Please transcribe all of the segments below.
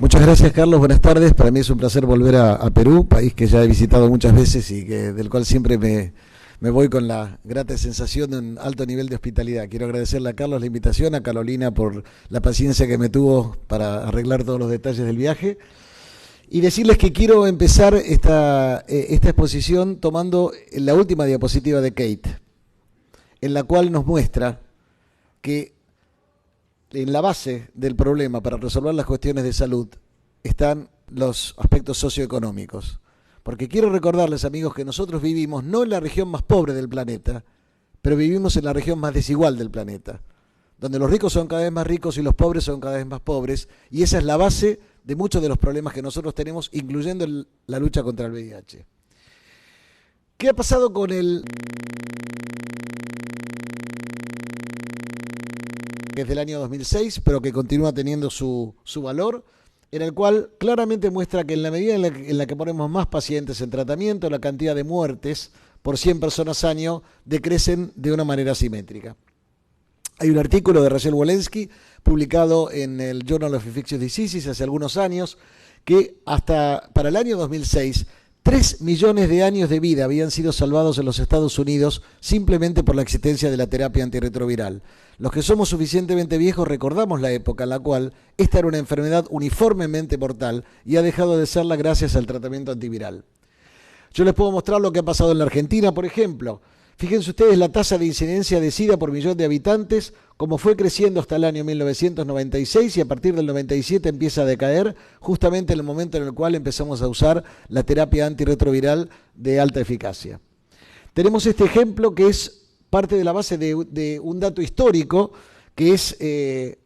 Muchas gracias, Carlos. Buenas tardes. Para mí es un placer volver a Perú, país que ya he visitado muchas veces y del cual siempre me voy con la grata sensación de un alto nivel de hospitalidad. Quiero agradecerle a Carlos la invitación, a Carolina por la paciencia que me tuvo para arreglar todos los detalles del viaje y decirles que quiero empezar esta exposición tomando la última diapositiva de Kate, en la cual nos muestra que en la base del problema para resolver las cuestiones de salud están los aspectos socioeconómicos. Porque quiero recordarles, amigos, que nosotros vivimos no en la región más pobre del planeta, pero vivimos en la región más desigual del planeta, donde los ricos son cada vez más ricos y los pobres son cada vez más pobres, y esa es la base de muchos de los problemas que nosotros tenemos, incluyendo la lucha contra el VIH. ¿Qué ha pasado con que es del año 2006, pero que continúa teniendo su valor, en el cual claramente muestra que en la medida en la que ponemos más pacientes en tratamiento, la cantidad de muertes por 100 personas año decrecen de una manera simétrica. Hay un artículo de Rachel Walensky publicado en el Journal of Infectious Diseases hace algunos años que hasta para el año 2006 3 millones de años de vida habían sido salvados en los Estados Unidos simplemente por la existencia de la terapia antirretroviral. Los que somos suficientemente viejos recordamos la época en la cual esta era una enfermedad uniformemente mortal y ha dejado de serla gracias al tratamiento antiviral. Yo les puedo mostrar lo que ha pasado en la Argentina, por ejemplo. Fíjense ustedes la tasa de incidencia de SIDA por millón de habitantes, como fue creciendo hasta el año 1996 y a partir del 97 empieza a decaer, justamente en el momento en el cual empezamos a usar la terapia antirretroviral de alta eficacia. Tenemos este ejemplo que es parte de la base de un dato histórico, que es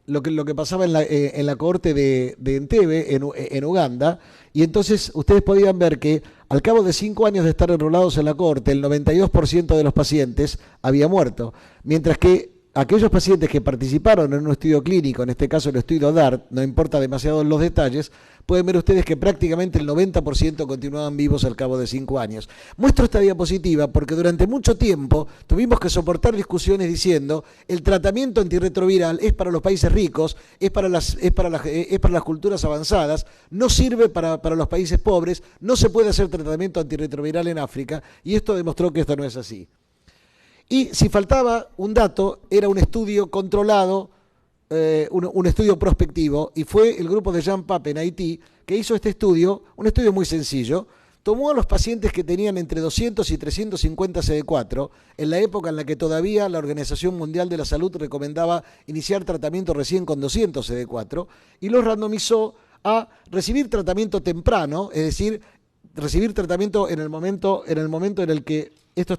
lo que pasaba en la cohorte de Entebbe, en Uganda, y entonces ustedes podían ver que al cabo de 5 años de estar enrolados en la cohorte, el 92% de los pacientes había muerto, mientras que aquellos pacientes que participaron en un estudio clínico, en este caso el estudio DART, no importa demasiado los detalles, pueden ver ustedes que prácticamente el 90% continuaban vivos al cabo de 5 años. Muestro esta diapositiva porque durante mucho tiempo tuvimos que soportar discusiones diciendo el tratamiento antirretroviral es para los países ricos, es para las culturas avanzadas, no sirve para los países pobres, no se puede hacer tratamiento antirretroviral en África, y esto demostró que esto no es así. Y si faltaba un dato, era un estudio controlado, un estudio prospectivo, y fue el grupo de Jean Pape en Haití que hizo este estudio, un estudio muy sencillo. Tomó a los pacientes que tenían entre 200 y 350 CD4, en la época en la que todavía la Organización Mundial de la Salud recomendaba iniciar tratamiento recién con 200 CD4, y los randomizó a recibir tratamiento temprano, es decir, recibir tratamiento en el momento en el que esto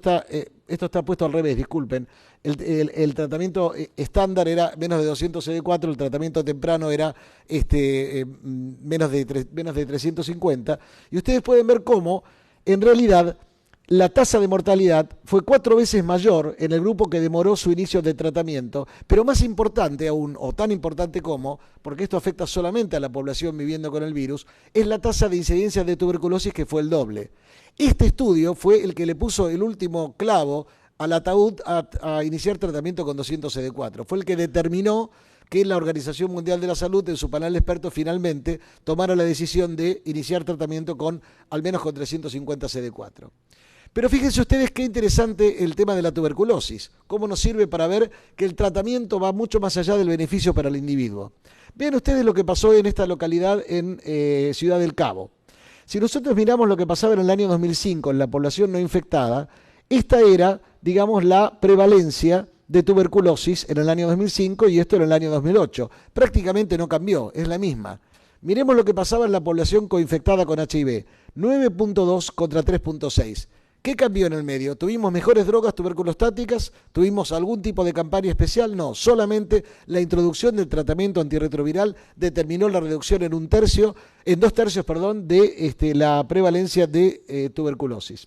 está puesto al revés, disculpen. El tratamiento estándar era menos de 200 CD4, el tratamiento temprano era menos de 350. Y ustedes pueden ver cómo, en realidad, la tasa de mortalidad fue 4 veces mayor en el grupo que demoró su inicio de tratamiento, pero más importante aún, o tan importante como, porque esto afecta solamente a la población viviendo con el virus, es la tasa de incidencia de tuberculosis, que fue el doble. Este estudio fue el que le puso el último clavo al ataúd a iniciar tratamiento con 200 CD4. Fue el que determinó que la Organización Mundial de la Salud, en su panel de expertos, finalmente tomara la decisión de iniciar tratamiento al menos con 350 CD4. Pero fíjense ustedes qué interesante el tema de la tuberculosis, cómo nos sirve para ver que el tratamiento va mucho más allá del beneficio para el individuo. Vean ustedes lo que pasó en esta localidad en Ciudad del Cabo. Si nosotros miramos lo que pasaba en el año 2005 en la población no infectada, esta era, digamos, la prevalencia de tuberculosis en el año 2005 y esto en el año 2008. Prácticamente no cambió, es la misma. Miremos lo que pasaba en la población coinfectada con HIV, 9.2 contra 3.6. ¿Qué cambió en el medio? ¿Tuvimos mejores drogas tuberculostáticas? ¿Tuvimos algún tipo de campaña especial? No, solamente la introducción del tratamiento antirretroviral determinó la reducción en 2 tercios, de la prevalencia de tuberculosis.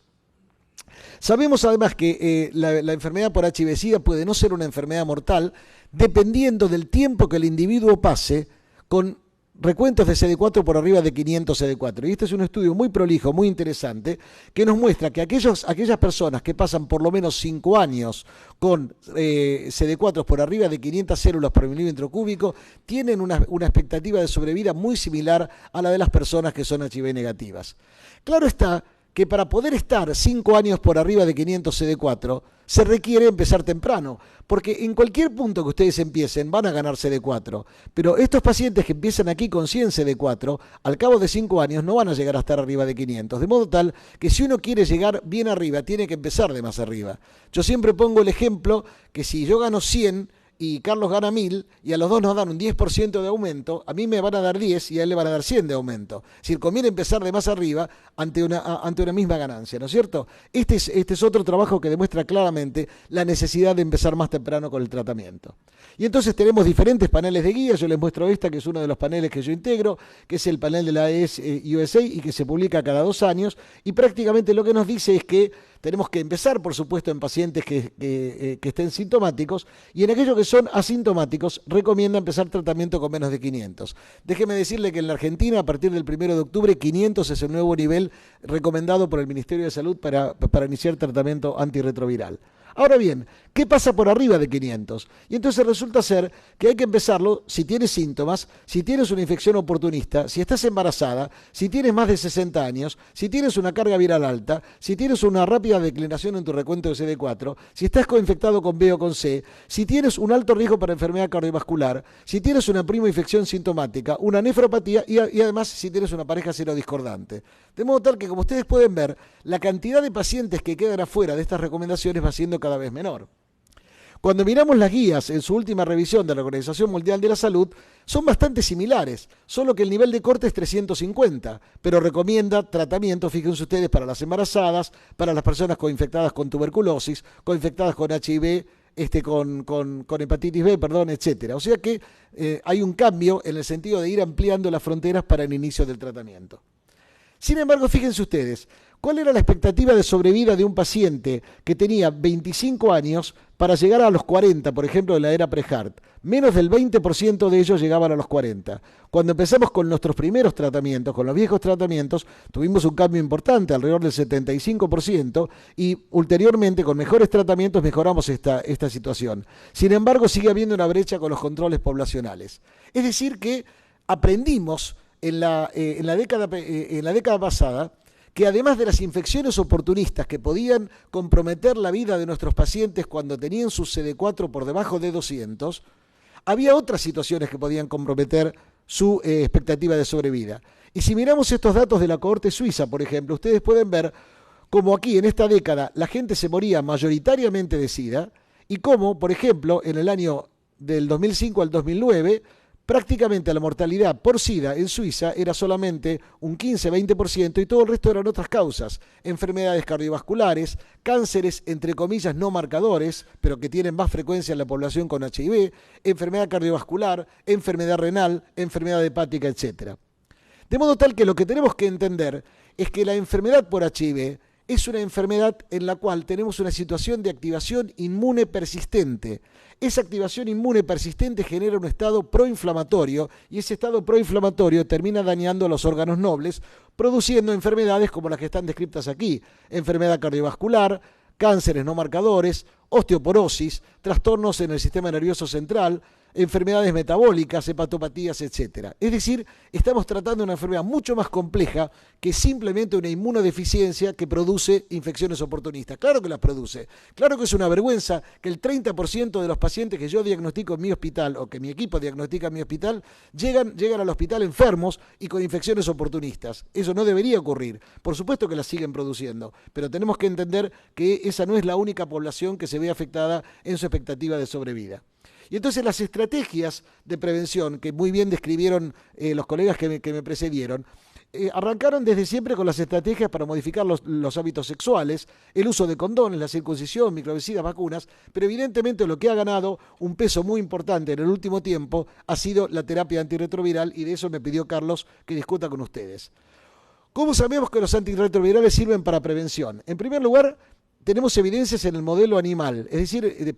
Sabemos además que la enfermedad por HIV-Sida puede no ser una enfermedad mortal dependiendo del tiempo que el individuo pase con recuentos de CD4 por arriba de 500 CD4. Y este es un estudio muy prolijo, muy interesante, que nos muestra que aquellas personas que pasan por lo menos 5 años con CD4 por arriba de 500 células por milímetro cúbico tienen una expectativa de sobrevida muy similar a la de las personas que son HIV negativas. Claro está que para poder estar 5 años por arriba de 500 CD4 se requiere empezar temprano, porque en cualquier punto que ustedes empiecen van a ganar CD4, pero estos pacientes que empiezan aquí con 100 CD4, al cabo de 5 años no van a llegar a estar arriba de 500, de modo tal que si uno quiere llegar bien arriba, tiene que empezar de más arriba. Yo siempre pongo el ejemplo que si yo gano 100 y Carlos gana 1000 y a los dos nos dan un 10% de aumento, a mí me van a dar 10 y a él le van a dar 100 de aumento. Es decir, conviene empezar de más arriba ante una misma ganancia, ¿no es cierto? Este es otro trabajo que demuestra claramente la necesidad de empezar más temprano con el tratamiento. Y entonces tenemos diferentes paneles de guía. Yo les muestro esta, que es uno de los paneles que yo integro, que es el panel de la AES USA y que se publica cada 2 años. Y prácticamente lo que nos dice es que tenemos que empezar, por supuesto, en pacientes que estén sintomáticos, y en aquellos que son asintomáticos recomienda empezar tratamiento con menos de 500. Déjeme decirle que en la Argentina, a partir del 1 de octubre, 500 es el nuevo nivel recomendado por el Ministerio de Salud para iniciar tratamiento antirretroviral. Ahora bien, ¿qué pasa por arriba de 500? Y entonces resulta ser que hay que empezarlo si tienes síntomas, si tienes una infección oportunista, si estás embarazada, si tienes más de 60 años, si tienes una carga viral alta, si tienes una rápida declinación en tu recuento de CD4, si estás coinfectado con B o con C, si tienes un alto riesgo para enfermedad cardiovascular, si tienes una prima infección sintomática, una nefropatía y además si tienes una pareja serodiscordante. De modo tal que, como ustedes pueden ver, la cantidad de pacientes que quedan afuera de estas recomendaciones va siendo cada vez menor. Cuando miramos las guías en su última revisión de la Organización Mundial de la Salud, son bastante similares, solo que el nivel de corte es 350, pero recomienda tratamiento, fíjense ustedes, para las embarazadas, para las personas coinfectadas con tuberculosis, coinfectadas con HIV, con hepatitis B, etcétera. O sea que hay un cambio en el sentido de ir ampliando las fronteras para el inicio del tratamiento. Sin embargo, fíjense ustedes, ¿cuál era la expectativa de sobrevida de un paciente que tenía 25 años para llegar a los 40, por ejemplo, de la era pre-HAART? Menos del 20% de ellos llegaban a los 40. Cuando empezamos con nuestros primeros tratamientos, con los viejos tratamientos, tuvimos un cambio importante, alrededor del 75%, y ulteriormente, con mejores tratamientos, mejoramos esta situación. Sin embargo, sigue habiendo una brecha con los controles poblacionales. Es decir, que aprendimos en la década pasada que además de las infecciones oportunistas que podían comprometer la vida de nuestros pacientes cuando tenían su CD4 por debajo de 200, había otras situaciones que podían comprometer su expectativa de sobrevida. Y si miramos estos datos de la cohorte suiza, por ejemplo, ustedes pueden ver cómo aquí en esta década la gente se moría mayoritariamente de SIDA y cómo, por ejemplo, en el año del 2005 al 2009, prácticamente la mortalidad por SIDA en Suiza era solamente un 15-20% y todo el resto eran otras causas, enfermedades cardiovasculares, cánceres entre comillas no marcadores, pero que tienen más frecuencia en la población con HIV, enfermedad cardiovascular, enfermedad renal, enfermedad hepática, etc. De modo tal que lo que tenemos que entender es que la enfermedad por HIV es una enfermedad en la cual tenemos una situación de activación inmune persistente. Esa activación inmune persistente genera un estado proinflamatorio y ese estado proinflamatorio termina dañando los órganos nobles, produciendo enfermedades como las que están descritas aquí: enfermedad cardiovascular, cánceres no marcadores, osteoporosis, trastornos en el sistema nervioso central, enfermedades metabólicas, hepatopatías, etc. Es decir, estamos tratando una enfermedad mucho más compleja que simplemente una inmunodeficiencia que produce infecciones oportunistas. Claro que las produce. Claro que es una vergüenza que el 30% de los pacientes que yo diagnostico en mi hospital o que mi equipo diagnostica en mi hospital llegan al hospital enfermos y con infecciones oportunistas. Eso no debería ocurrir. Por supuesto que las siguen produciendo, pero tenemos que entender que esa no es la única población que se ve afectada en su expectativa de sobrevida. Y entonces las estrategias de prevención, que muy bien describieron los colegas que me precedieron, arrancaron desde siempre con las estrategias para modificar los hábitos sexuales, el uso de condones, la circuncisión, microvicidas, vacunas, pero evidentemente lo que ha ganado un peso muy importante en el último tiempo ha sido la terapia antirretroviral, y de eso me pidió Carlos que discuta con ustedes. ¿Cómo sabemos que los antirretrovirales sirven para prevención? En primer lugar, tenemos evidencias en el modelo animal, es decir,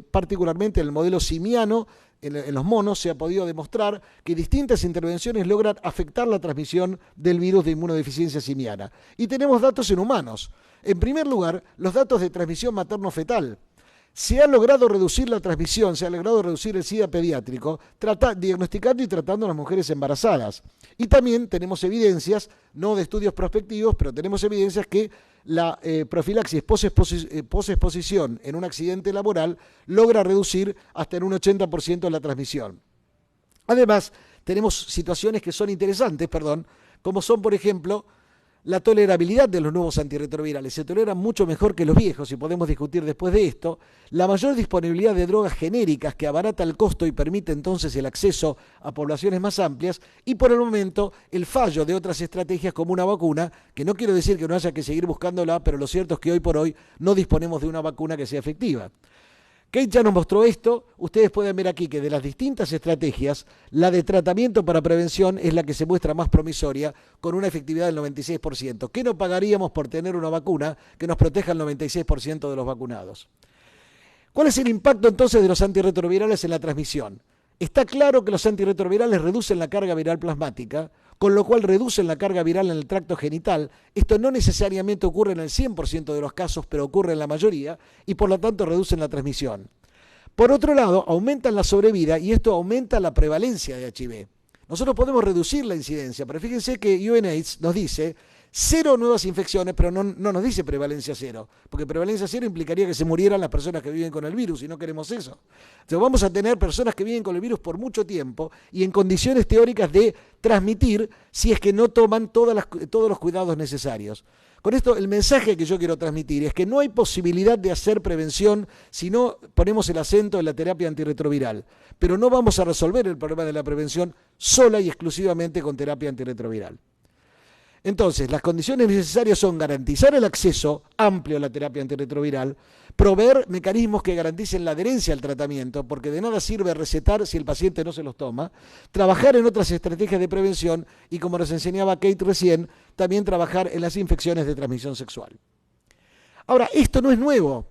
particularmente en el modelo simiano en los monos se ha podido demostrar que distintas intervenciones logran afectar la transmisión del virus de inmunodeficiencia simiana. Y tenemos datos en humanos. En primer lugar, los datos de transmisión materno-fetal. Se ha logrado reducir la transmisión, se ha logrado reducir el SIDA pediátrico, diagnosticando y tratando a las mujeres embarazadas. Y también tenemos evidencias, no de estudios prospectivos, pero tenemos evidencias que la profilaxis posexposición en un accidente laboral logra reducir hasta en un 80% la transmisión. Además, tenemos situaciones que son interesantes, como son, por ejemplo, la tolerabilidad de los nuevos antirretrovirales. Se toleran mucho mejor que los viejos, y podemos discutir después de esto. La mayor disponibilidad de drogas genéricas que abarata el costo y permite entonces el acceso a poblaciones más amplias. Y por el momento, el fallo de otras estrategias como una vacuna, que no quiero decir que no haya que seguir buscándola, pero lo cierto es que hoy por hoy no disponemos de una vacuna que sea efectiva. Kate ya nos mostró esto. Ustedes pueden ver aquí que de las distintas estrategias, la de tratamiento para prevención es la que se muestra más promisoria, con una efectividad del 96%. ¿Qué no pagaríamos por tener una vacuna que nos proteja el 96% de los vacunados? ¿Cuál es el impacto entonces de los antirretrovirales en la transmisión? Está claro que los antirretrovirales reducen la carga viral plasmática, con lo cual reducen la carga viral en el tracto genital. Esto no necesariamente ocurre en el 100% de los casos, pero ocurre en la mayoría, y por lo tanto reducen la transmisión. Por otro lado, aumentan la sobrevida y esto aumenta la prevalencia de HIV. Nosotros podemos reducir la incidencia, pero fíjense que UNAIDS nos dice 0 nuevas infecciones, pero no nos dice prevalencia 0, porque prevalencia 0 implicaría que se murieran las personas que viven con el virus, y no queremos eso. Entonces vamos a tener personas que viven con el virus por mucho tiempo y en condiciones teóricas de transmitir si es que no toman todos los cuidados necesarios. Con esto, el mensaje que yo quiero transmitir es que no hay posibilidad de hacer prevención si no ponemos el acento en la terapia antirretroviral, pero no vamos a resolver el problema de la prevención sola y exclusivamente con terapia antirretroviral. Entonces, las condiciones necesarias son garantizar el acceso amplio a la terapia antirretroviral, proveer mecanismos que garanticen la adherencia al tratamiento, porque de nada sirve recetar si el paciente no se los toma, trabajar en otras estrategias de prevención y, como nos enseñaba Kate recién, también trabajar en las infecciones de transmisión sexual. Ahora, esto no es nuevo.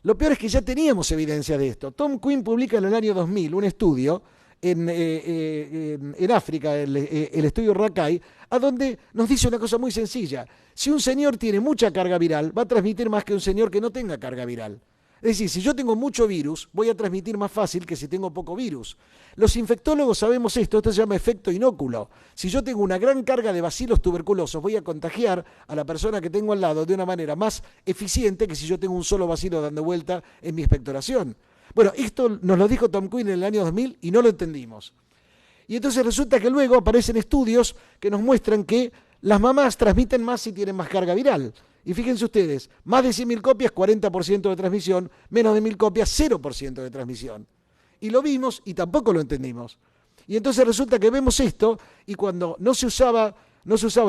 Lo peor es que ya teníamos evidencia de esto. Tom Quinn publica en el año 2000 un estudio en África, el estudio Rakai, a donde nos dice una cosa muy sencilla. Si un señor tiene mucha carga viral, va a transmitir más que un señor que no tenga carga viral. Es decir, si yo tengo mucho virus, voy a transmitir más fácil que si tengo poco virus. Los infectólogos sabemos esto se llama efecto inóculo. Si yo tengo una gran carga de bacilos tuberculosos, voy a contagiar a la persona que tengo al lado de una manera más eficiente que si yo tengo un solo bacilo dando vuelta en mi expectoración. Bueno, esto nos lo dijo Tom Quinn en el año 2000 y no lo entendimos. Y entonces resulta que luego aparecen estudios que nos muestran que las mamás transmiten más si tienen más carga viral. Y fíjense ustedes, más de 100.000 copias, 40% de transmisión, menos de 1.000 copias, 0% de transmisión. Y lo vimos y tampoco lo entendimos. Y entonces resulta que vemos esto y cuando no se usaba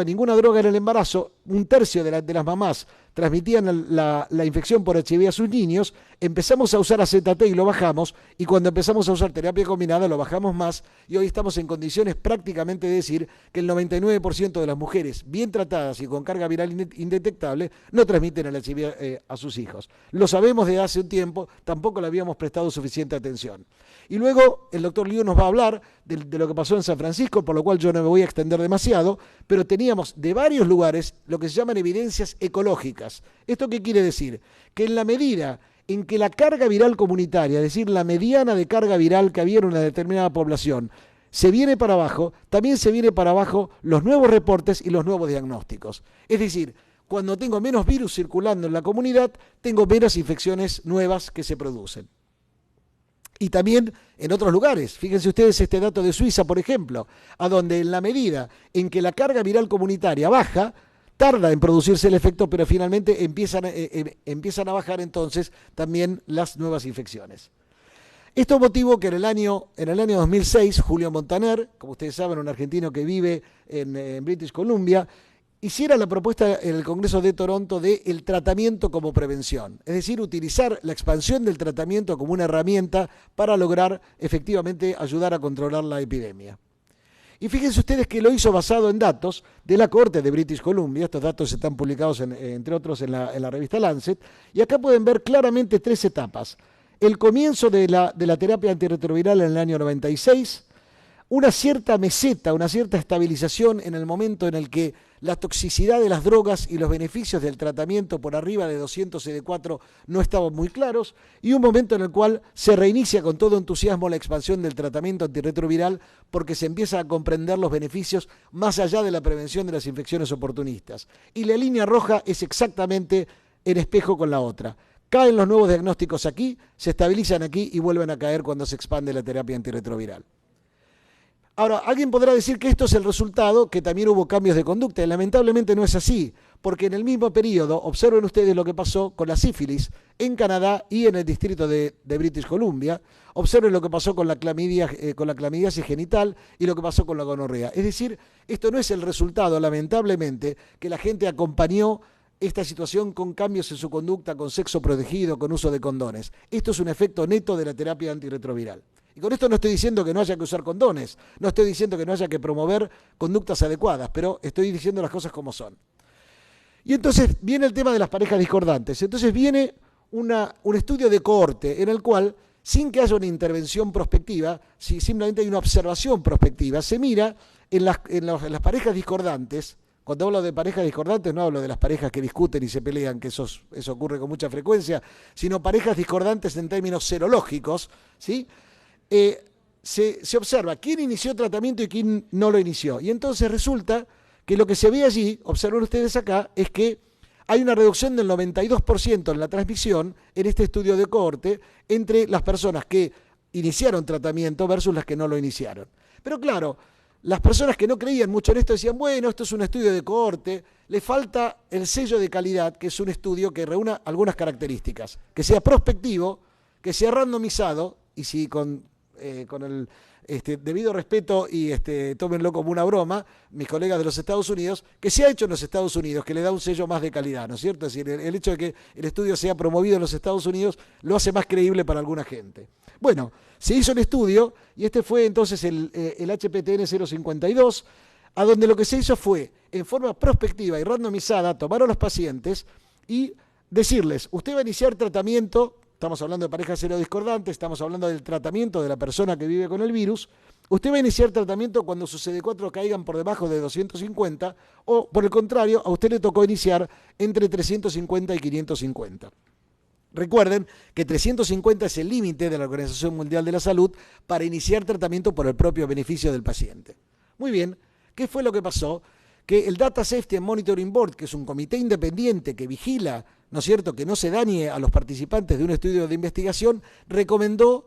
ninguna droga en el embarazo, un tercio de las mamás transmitían la infección por HIV a sus niños, empezamos a usar AZT y lo bajamos, y cuando empezamos a usar terapia combinada lo bajamos más, y hoy estamos en condiciones prácticamente de decir que el 99% de las mujeres bien tratadas y con carga viral indetectable no transmiten el HIV a sus hijos. Lo sabemos desde hace un tiempo, tampoco le habíamos prestado suficiente atención. Y luego el doctor Liu nos va a hablar de lo que pasó en San Francisco, por lo cual yo no me voy a extender demasiado, pero teníamos de varios lugares lo que se llaman evidencias ecológicas. ¿Esto qué quiere decir? Que en la medida en que la carga viral comunitaria, es decir, la mediana de carga viral que había en una determinada población, se viene para abajo, también se viene para abajo los nuevos reportes y los nuevos diagnósticos. Es decir, cuando tengo menos virus circulando en la comunidad, tengo menos infecciones nuevas que se producen. Y también en otros lugares. Fíjense ustedes este dato de Suiza, por ejemplo, a donde en la medida en que la carga viral comunitaria baja, tarda en producirse el efecto, pero finalmente empiezan a bajar entonces también las nuevas infecciones. Esto motivó que en el año 2006, Julio Montaner, como ustedes saben, un argentino que vive en British Columbia, hiciera la propuesta en el Congreso de Toronto de el tratamiento como prevención, es decir, utilizar la expansión del tratamiento como una herramienta para lograr efectivamente ayudar a controlar la epidemia. Y fíjense ustedes que lo hizo basado en datos de la Corte de British Columbia. Estos datos están publicados, entre otros, en la revista Lancet. Y acá pueden ver claramente 3 etapas. el comienzo de la terapia antirretroviral en el año 96, una cierta meseta, una cierta estabilización en el momento en el que la toxicidad de las drogas y los beneficios del tratamiento por arriba de 200 CD4 no estaban muy claros, y un momento en el cual se reinicia con todo entusiasmo la expansión del tratamiento antirretroviral porque se empieza a comprender los beneficios más allá de la prevención de las infecciones oportunistas. Y la línea roja es exactamente en espejo con la otra. Caen los nuevos diagnósticos aquí, se estabilizan aquí y vuelven a caer cuando se expande la terapia antirretroviral. Ahora, alguien podrá decir que esto es el resultado, que también hubo cambios de conducta, y lamentablemente no es así, porque en el mismo periodo, observen ustedes lo que pasó con la sífilis en Canadá y en el distrito de British Columbia, observen lo que pasó con la clamidiasis genital y lo que pasó con la gonorrea. Es decir, esto no es el resultado, lamentablemente, que la gente acompañó esta situación con cambios en su conducta, con sexo protegido, con uso de condones. Esto es un efecto neto de la terapia antirretroviral. Y con esto no estoy diciendo que no haya que usar condones, no estoy diciendo que no haya que promover conductas adecuadas, pero estoy diciendo las cosas como son. Y entonces viene el tema de las parejas discordantes. Entonces viene un estudio de cohorte en el cual, sin que haya una intervención prospectiva, si simplemente hay una observación prospectiva, se mira en las parejas discordantes. Cuando hablo de parejas discordantes no hablo de las parejas que discuten y se pelean, que eso ocurre con mucha frecuencia, sino parejas discordantes en términos serológicos, ¿sí? Se observa quién inició tratamiento y quién no lo inició. Y entonces resulta que lo que se ve allí, observan ustedes acá, es que hay una reducción del 92% en la transmisión en este estudio de cohorte entre las personas que iniciaron tratamiento versus las que no lo iniciaron. Pero claro, las personas que no creían mucho en esto decían, bueno, esto es un estudio de cohorte, le falta el sello de calidad, que es un estudio que reúna algunas características, que sea prospectivo, que sea randomizado, y si con el debido respeto y tómenlo como una broma, mis colegas de los Estados Unidos, que se ha hecho en los Estados Unidos, que le da un sello más de calidad, ¿no es cierto? Es decir, el hecho de que el estudio sea promovido en los Estados Unidos lo hace más creíble para alguna gente. Bueno, se hizo el estudio y este fue entonces el HPTN 052, a donde lo que se hizo fue, en forma prospectiva y randomizada, tomar a los pacientes y decirles, usted va a iniciar tratamiento. Estamos hablando de parejas serodiscordantes, estamos hablando del tratamiento de la persona que vive con el virus. Usted va a iniciar tratamiento cuando sus CD4 caigan por debajo de 250 o, por el contrario, a usted le tocó iniciar entre 350 y 550. Recuerden que 350 es el límite de la Organización Mundial de la Salud para iniciar tratamiento por el propio beneficio del paciente. Muy bien, ¿qué fue lo que pasó? Que el Data Safety and Monitoring Board, que es un comité independiente que vigila, ¿no es cierto?, que no se dañe a los participantes de un estudio de investigación, recomendó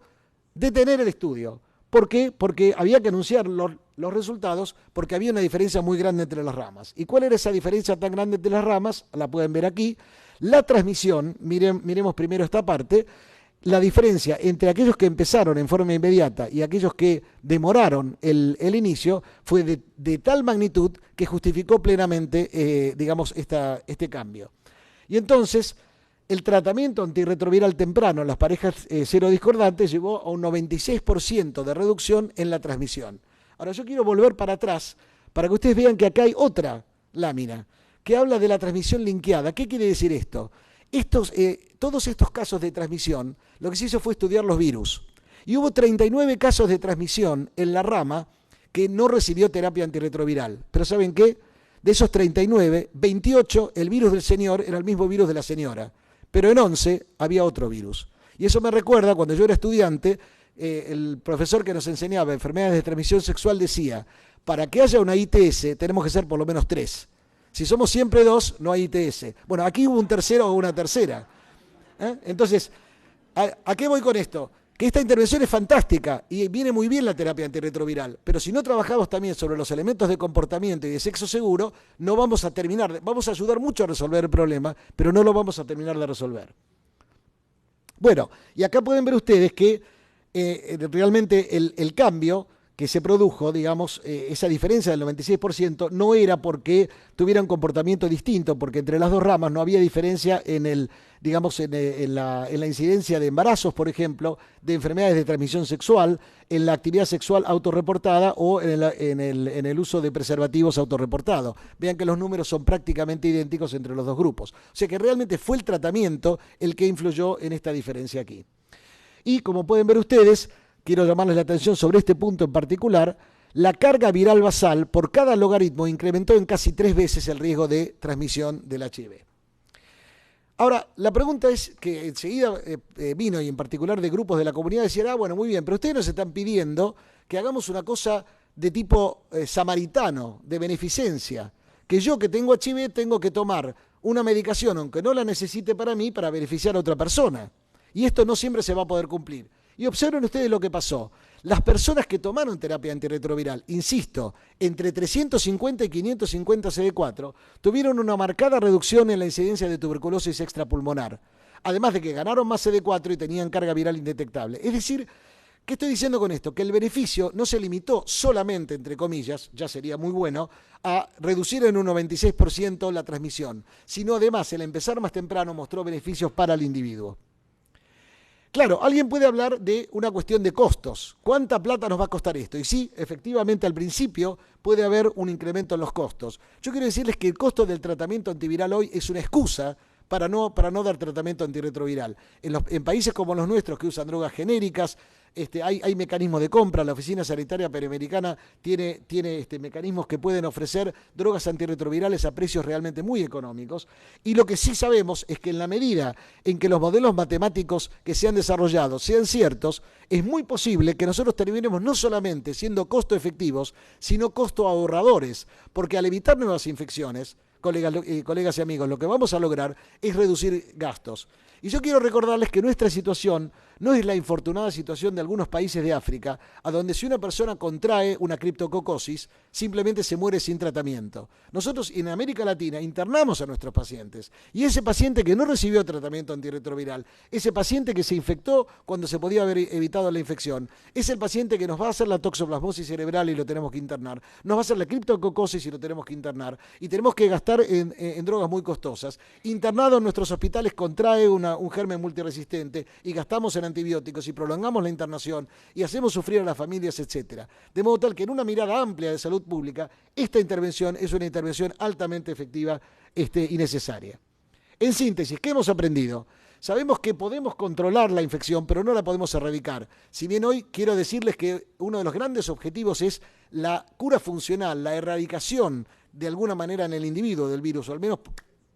detener el estudio. ¿Por qué? Porque había que anunciar los resultados, porque había una diferencia muy grande entre las ramas. ¿Y cuál era esa diferencia tan grande entre las ramas? La pueden ver aquí. La transmisión, miremos primero esta parte, la diferencia entre aquellos que empezaron en forma inmediata y aquellos que demoraron el inicio fue de tal magnitud que justificó plenamente, este cambio. Y entonces, el tratamiento antirretroviral temprano en las parejas serodiscordantes llevó a un 96% de reducción en la transmisión. Ahora, yo quiero volver para atrás para que ustedes vean que acá hay otra lámina que habla de la transmisión linkeada. ¿Qué quiere decir esto? Todos estos casos de transmisión, lo que se hizo fue estudiar los virus. Y hubo 39 casos de transmisión en la rama que no recibió terapia antirretroviral. Pero ¿saben qué? De esos 39, 28, el virus del señor era el mismo virus de la señora. Pero en 11 había otro virus. Y eso me recuerda, cuando yo era estudiante, el profesor que nos enseñaba enfermedades de transmisión sexual decía, para que haya una ITS tenemos que ser por lo menos 3. Si somos siempre 2, no hay ITS. Bueno, aquí hubo un tercero o una tercera. Entonces, ¿a qué voy con esto? Que esta intervención es fantástica y viene muy bien la terapia antirretroviral, pero si no trabajamos también sobre los elementos de comportamiento y de sexo seguro, no vamos a terminar, vamos a ayudar mucho a resolver el problema, pero no lo vamos a terminar de resolver. Bueno, y acá pueden ver ustedes que realmente el cambio que se produjo, digamos, esa diferencia del 96% no era porque tuviera un comportamiento distinto, porque entre las dos ramas no había diferencia en la incidencia de embarazos, por ejemplo, de enfermedades de transmisión sexual, en la actividad sexual autorreportada o en el uso de preservativos autorreportados. Vean que los números son prácticamente idénticos entre los dos grupos. O sea que realmente fue el tratamiento el que influyó en esta diferencia aquí. Y como pueden ver ustedes, quiero llamarles la atención sobre este punto en particular, la carga viral basal por cada logaritmo incrementó en casi 3 veces el riesgo de transmisión del HIV. Ahora, la pregunta es que enseguida vino, y en particular de grupos de la comunidad, decían, bueno, muy bien, pero ustedes nos están pidiendo que hagamos una cosa de tipo samaritano, de beneficencia, que yo que tengo HIV tengo que tomar una medicación, aunque no la necesite para mí, para beneficiar a otra persona. Y esto no siempre se va a poder cumplir. Y observen ustedes lo que pasó. Las personas que tomaron terapia antirretroviral, insisto, entre 350 y 550 CD4, tuvieron una marcada reducción en la incidencia de tuberculosis extrapulmonar, además de que ganaron más CD4 y tenían carga viral indetectable. Es decir, ¿qué estoy diciendo con esto? Que el beneficio no se limitó solamente, entre comillas, ya sería muy bueno, a reducir en un 96% la transmisión, sino además el empezar más temprano mostró beneficios para el individuo. Claro, alguien puede hablar de una cuestión de costos. ¿Cuánta plata nos va a costar esto? Y sí, efectivamente, al principio puede haber un incremento en los costos. Yo quiero decirles que el costo del tratamiento antiviral hoy es una excusa para no dar tratamiento antirretroviral. En países como los nuestros, que usan drogas genéricas, hay mecanismos de compra. La Oficina Sanitaria Panamericana tiene mecanismos que pueden ofrecer drogas antirretrovirales a precios realmente muy económicos. Y lo que sí sabemos es que en la medida en que los modelos matemáticos que se han desarrollado sean ciertos, es muy posible que nosotros terminemos no solamente siendo costo efectivos, sino costo ahorradores, porque al evitar nuevas infecciones, colegas y amigos, lo que vamos a lograr es reducir gastos. Y yo quiero recordarles que nuestra situación no es la infortunada situación de algunos países de África, a donde si una persona contrae una criptococosis, simplemente se muere sin tratamiento. Nosotros en América Latina internamos a nuestros pacientes, y ese paciente que no recibió tratamiento antirretroviral, ese paciente que se infectó cuando se podía haber evitado la infección, es el paciente que nos va a hacer la toxoplasmosis cerebral y lo tenemos que internar, nos va a hacer la criptococosis y lo tenemos que internar, y tenemos que gastar en drogas muy costosas. Internado en nuestros hospitales contrae un germen multiresistente y gastamos en antibióticos y prolongamos la internación y hacemos sufrir a las familias, etcétera. De modo tal que en una mirada amplia de salud pública, esta intervención es una intervención altamente efectiva y necesaria. En síntesis, ¿qué hemos aprendido? Sabemos que podemos controlar la infección, pero no la podemos erradicar. Si bien hoy quiero decirles que uno de los grandes objetivos es la cura funcional, la erradicación de alguna manera en el individuo del virus, o al menos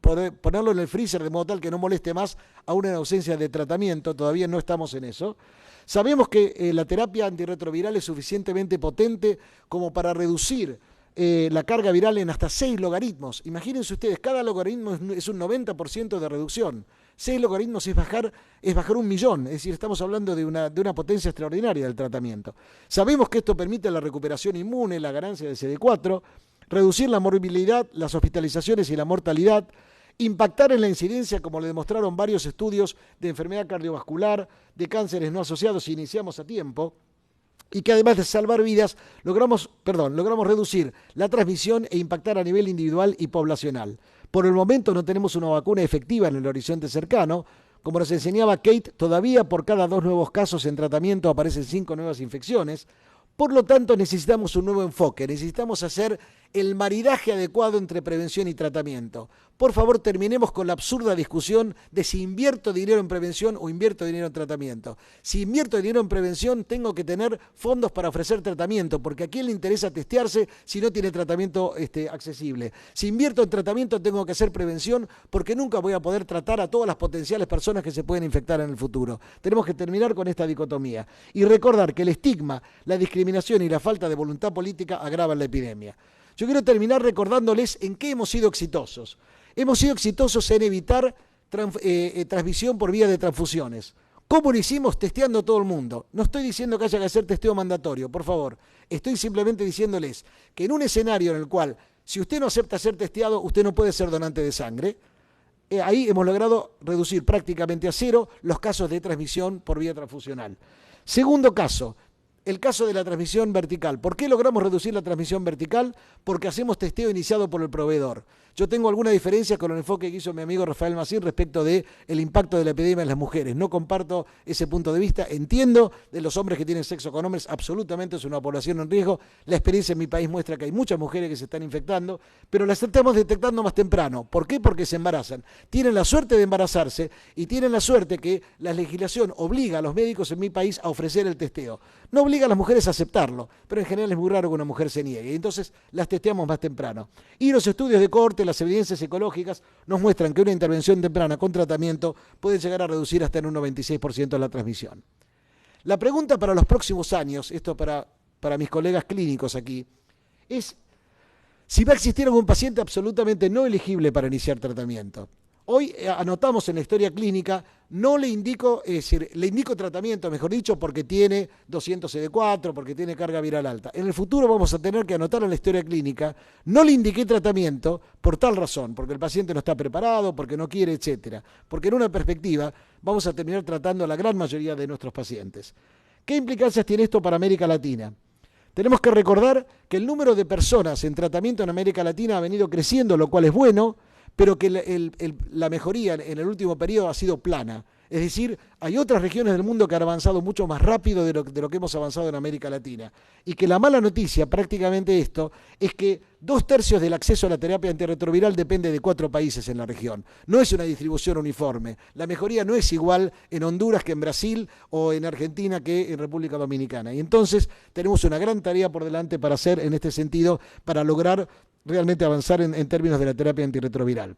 poder ponerlo en el freezer de modo tal que no moleste más, aún en ausencia de tratamiento. Todavía no estamos en eso. Sabemos que la terapia antirretroviral es suficientemente potente como para reducir la carga viral en hasta 6 logaritmos. Imagínense ustedes, cada logaritmo es un 90% de reducción. 6 logaritmos es bajar 1.000.000, es decir, estamos hablando de una potencia extraordinaria del tratamiento. Sabemos que esto permite la recuperación inmune, la ganancia de CD4, reducir la morbilidad, las hospitalizaciones y la mortalidad, impactar en la incidencia, como le demostraron varios estudios, de enfermedad cardiovascular, de cánceres no asociados si iniciamos a tiempo, y que además de salvar vidas, logramos reducir la transmisión e impactar a nivel individual y poblacional. Por el momento no tenemos una vacuna efectiva en el horizonte cercano. Como nos enseñaba Kate, todavía por cada 2 nuevos casos en tratamiento aparecen 5 nuevas infecciones. Por lo tanto, necesitamos un nuevo enfoque, necesitamos hacer el maridaje adecuado entre prevención y tratamiento. Por favor, terminemos con la absurda discusión de si invierto dinero en prevención o invierto dinero en tratamiento. Si invierto dinero en prevención, tengo que tener fondos para ofrecer tratamiento, porque a quién le interesa testearse si no tiene tratamiento accesible. Si invierto en tratamiento, tengo que hacer prevención, porque nunca voy a poder tratar a todas las potenciales personas que se pueden infectar en el futuro. Tenemos que terminar con esta dicotomía y recordar que el estigma, la discriminación y la falta de voluntad política agravan la epidemia. Yo quiero terminar recordándoles en qué hemos sido exitosos. Hemos sido exitosos en evitar transmisión por vía de transfusiones. ¿Cómo lo hicimos? Testeando a todo el mundo. No estoy diciendo que haya que hacer testeo mandatorio, por favor. Estoy simplemente diciéndoles que en un escenario en el cual, si usted no acepta ser testeado, usted no puede ser donante de sangre. Ahí hemos logrado reducir prácticamente a 0 los casos de transmisión por vía transfusional. Segundo caso, el caso de la transmisión vertical. ¿Por qué logramos reducir la transmisión vertical? Porque hacemos testeo iniciado por el proveedor. Yo tengo alguna diferencia con el enfoque que hizo mi amigo Rafael Macín respecto del impacto de la epidemia en las mujeres. No comparto ese punto de vista. Entiendo de los hombres que tienen sexo con hombres, absolutamente es una población en riesgo. La experiencia en mi país muestra que hay muchas mujeres que se están infectando, pero las estamos detectando más temprano. ¿Por qué? Porque se embarazan. Tienen la suerte de embarazarse y tienen la suerte que la legislación obliga a los médicos en mi país a ofrecer el testeo. No obliga a las mujeres a aceptarlo, pero en general es muy raro que una mujer se niegue. Y entonces las testeamos más temprano. Y los estudios de cohorte, las evidencias ecológicas nos muestran que una intervención temprana con tratamiento puede llegar a reducir hasta en un 96% la transmisión. La pregunta para los próximos años, esto para mis colegas clínicos aquí, es si va a existir algún paciente absolutamente no elegible para iniciar tratamiento. Hoy anotamos en la historia clínica, no le indico, es decir, le indico tratamiento, mejor dicho, porque tiene 200 CD4, porque tiene carga viral alta. En el futuro vamos a tener que anotar en la historia clínica, no le indiqué tratamiento por tal razón, porque el paciente no está preparado, porque no quiere, etcétera. Porque en una perspectiva vamos a terminar tratando a la gran mayoría de nuestros pacientes. ¿Qué implicancias tiene esto para América Latina? Tenemos que recordar que el número de personas en tratamiento en América Latina ha venido creciendo, lo cual es bueno, pero que la mejoría en el último periodo ha sido plana. Es decir, hay otras regiones del mundo que han avanzado mucho más rápido de lo que hemos avanzado en América Latina. Y que la mala noticia, prácticamente esto, es que 2/3 del acceso a la terapia antirretroviral depende de 4 países en la región. No es una distribución uniforme. La mejoría no es igual en Honduras que en Brasil o en Argentina que en República Dominicana. Y entonces tenemos una gran tarea por delante para hacer en este sentido, para lograr realmente avanzar en términos de la terapia antirretroviral.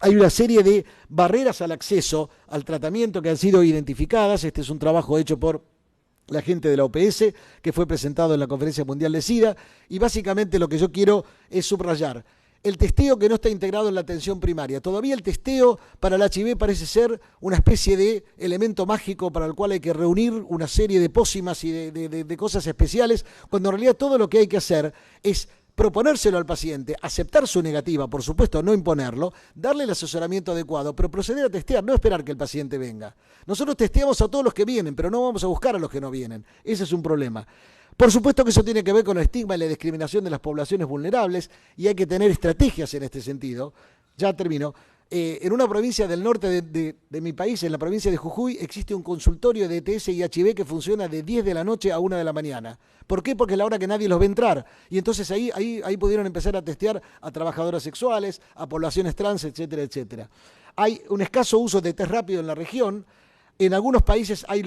Hay una serie de barreras al acceso al tratamiento que han sido identificadas. Este es un trabajo hecho por la gente de la OPS, que fue presentado en la Conferencia Mundial de SIDA, y básicamente lo que yo quiero es subrayar el testeo que no está integrado en la atención primaria. Todavía el testeo para el HIV parece ser una especie de elemento mágico para el cual hay que reunir una serie de pócimas y de cosas especiales, cuando en realidad todo lo que hay que hacer es proponérselo al paciente, aceptar su negativa, por supuesto, no imponerlo, darle el asesoramiento adecuado, pero proceder a testear, no esperar que el paciente venga. Nosotros testeamos a todos los que vienen, pero no vamos a buscar a los que no vienen. Ese es un problema. Por supuesto que eso tiene que ver con el estigma y la discriminación de las poblaciones vulnerables, y hay que tener estrategias en este sentido. Ya termino. En una provincia del norte de mi país, en la provincia de Jujuy, existe un consultorio de ETS y HIV que funciona de 10 de la noche a 1 de la mañana. ¿Por qué? Porque es la hora que nadie los ve entrar. Y entonces ahí pudieron empezar a testear a trabajadoras sexuales, a poblaciones trans, etcétera, etcétera. Hay un escaso uso de test rápido en la región. En algunos países hay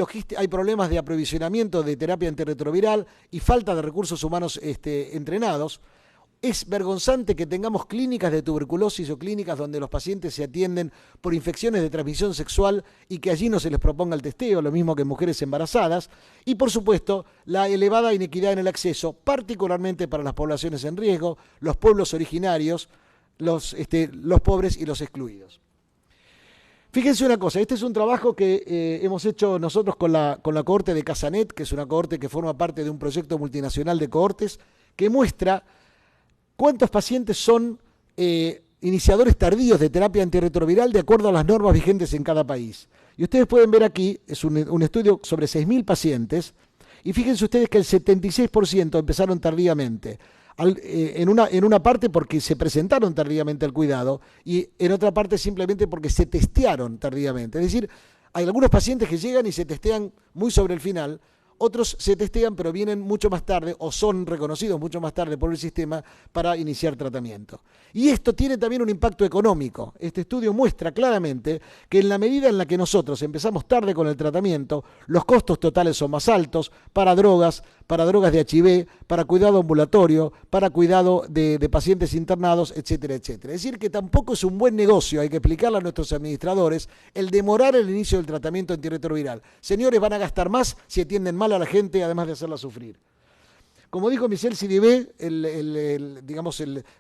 problemas de aprovisionamiento de terapia antirretroviral y falta de recursos humanos entrenados. Es vergonzante que tengamos clínicas de tuberculosis o clínicas donde los pacientes se atienden por infecciones de transmisión sexual y que allí no se les proponga el testeo, lo mismo que mujeres embarazadas. Y por supuesto, la elevada inequidad en el acceso, particularmente para las poblaciones en riesgo, los pueblos originarios, los pobres y los excluidos. Fíjense una cosa, este es un trabajo que hemos hecho nosotros con la cohorte de Casanet, que es una cohorte que forma parte de un proyecto multinacional de cohortes, que muestra cuántos pacientes son iniciadores tardíos de terapia antirretroviral de acuerdo a las normas vigentes en cada país. Y ustedes pueden ver aquí, es un estudio sobre 6.000 pacientes, y fíjense ustedes que el 76% empezaron tardíamente. En una parte porque se presentaron tardíamente al cuidado y en otra parte simplemente porque se testearon tardíamente. Es decir, hay algunos pacientes que llegan y se testean muy sobre el final, otros se testean pero vienen mucho más tarde o son reconocidos mucho más tarde por el sistema para iniciar tratamiento. Y esto tiene también un impacto económico. Este estudio muestra claramente que en la medida en la que nosotros empezamos tarde con el tratamiento, los costos totales son más altos para drogas de HIV, para cuidado ambulatorio, para cuidado de pacientes internados, etcétera, etcétera. Es decir, que tampoco es un buen negocio, hay que explicarle a nuestros administradores, el demorar el inicio del tratamiento antirretroviral. Señores, van a gastar más si atienden mal a la gente, además de hacerla sufrir. Como dijo Michel Sidibé,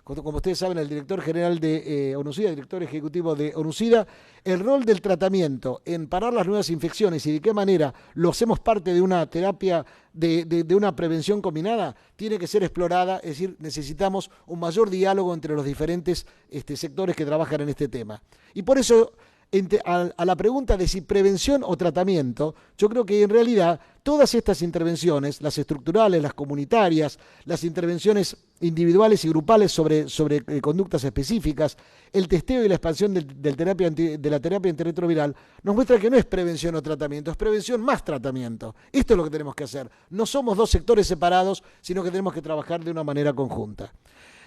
como ustedes saben, el director general de ONUCIDA, director ejecutivo de ONUCIDA, el rol del tratamiento en parar las nuevas infecciones y de qué manera lo hacemos parte de una terapia, de una prevención combinada, tiene que ser explorada. Es decir, necesitamos un mayor diálogo entre los diferentes sectores que trabajan en este tema. Y por eso a la pregunta de si prevención o tratamiento, yo creo que en realidad todas estas intervenciones, las estructurales, las comunitarias, las intervenciones individuales y grupales sobre conductas específicas, el testeo y la expansión de la terapia antirretroviral, nos muestra que no es prevención o tratamiento, es prevención más tratamiento. Esto es lo que tenemos que hacer. No somos dos sectores separados, sino que tenemos que trabajar de una manera conjunta.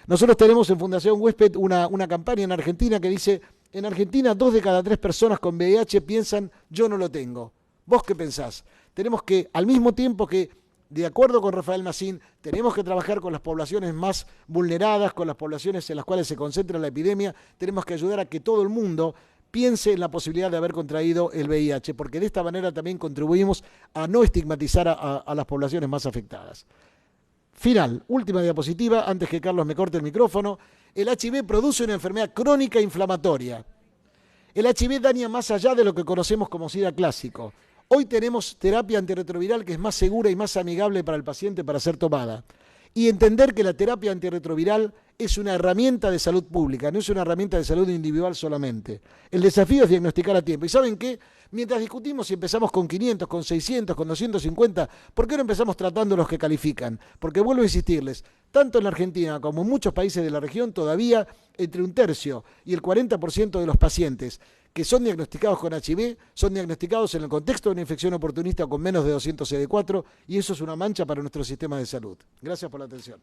Nosotros tenemos en Fundación Huésped una campaña en Argentina que dice: en Argentina 2 de cada 3 personas con VIH piensan, yo no lo tengo. ¿Vos qué pensás? Tenemos que, al mismo tiempo que, de acuerdo con Rafael Mazin, tenemos que trabajar con las poblaciones más vulneradas, con las poblaciones en las cuales se concentra la epidemia, tenemos que ayudar a que todo el mundo piense en la posibilidad de haber contraído el VIH, porque de esta manera también contribuimos a no estigmatizar a las poblaciones más afectadas. Final, última diapositiva, antes que Carlos me corte el micrófono. El HIV produce una enfermedad crónica inflamatoria. El HIV daña más allá de lo que conocemos como SIDA clásico. Hoy tenemos terapia antirretroviral que es más segura y más amigable para el paciente para ser tomada. Y entender que la terapia antirretroviral es una herramienta de salud pública, no es una herramienta de salud individual solamente. El desafío es diagnosticar a tiempo. ¿Y saben qué? Mientras discutimos si empezamos con 500, con 600, con 250, ¿por qué no empezamos tratando los que califican? Porque vuelvo a insistirles, tanto en la Argentina como en muchos países de la región, todavía entre un tercio y el 40% de los pacientes que son diagnosticados con HIV son diagnosticados en el contexto de una infección oportunista con menos de 200 CD4 y eso es una mancha para nuestro sistema de salud. Gracias por la atención.